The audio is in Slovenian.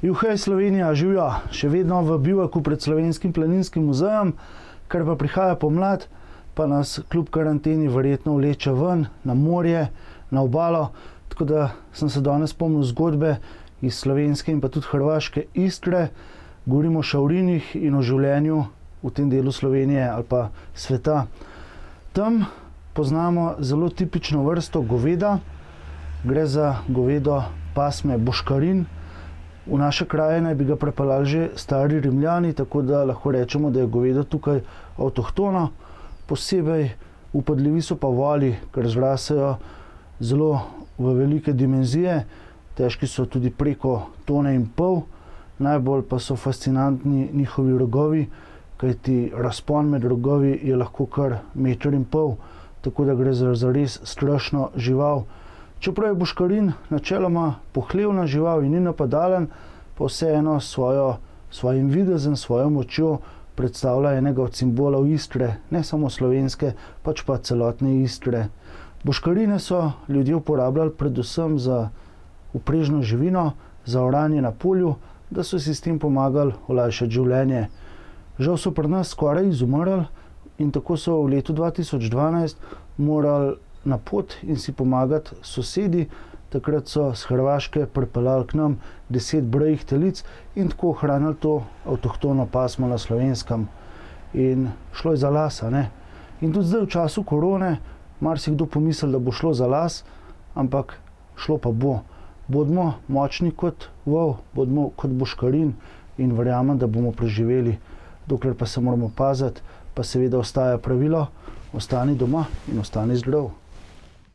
Juhej Slovenija, živjo, še vedno v bivaku pred Slovenskim planinskim muzejem, ker pa prihaja pomlad, pa nas kljub karanteni verjetno vleče ven, na morje, na obalo, tako da sem se danes spomnil zgodbe iz slovenske in pa tudi hrvaške Istre. Govorimo o šavrinih in o življenju v tem delu Slovenije ali pa sveta. Tam poznamo zelo tipično vrsto goveda, gre za govedo pasme boškarin. V naše kraje naj bi ga prepeljali že stari Rimljani, tako da lahko rečemo, da je govedo tukaj avtohtono. Posebej vpadljivi so pa voli, ker zrasejo zelo v velike dimenzije, težki so tudi preko 1,5 tone. Najbolj pa so fascinantni njihovi rogovi, kajti razpon med rogovi je lahko kar 1,5 metra, tako da gre za res strašno žival. Čeprav je boškarin načeloma pohlevna žival in ni napadalen, pa vseeno svojim videzom, svojo močjo predstavlja enega od simbolov Istre, ne samo slovenske, pač pa celotne Istre. Boškarine so ljudje uporabljali predvsem za vprežno živino, za oranje na polju, da so si s tem pomagali olajšati življenje. Žal so pri nas skoraj izumrli in tako so v letu 2012 morali na pot in si pomagati sosedi. Takrat so z Hrvaške pripeljali k nam 10 brejih telic in tako ohranili to avtohtono pasmo na Slovenskem. In šlo je za las, ne? In tudi zdaj v času korone marsikdo pomisli, da bo šlo za las, ampak šlo pa bo. Bodimo močni kot vol, bodimo kot boškarin in verjamem, da bomo preživeli. Dokler pa se moramo paziti, pa seveda ostaja pravilo: ostani doma in ostani zdrav.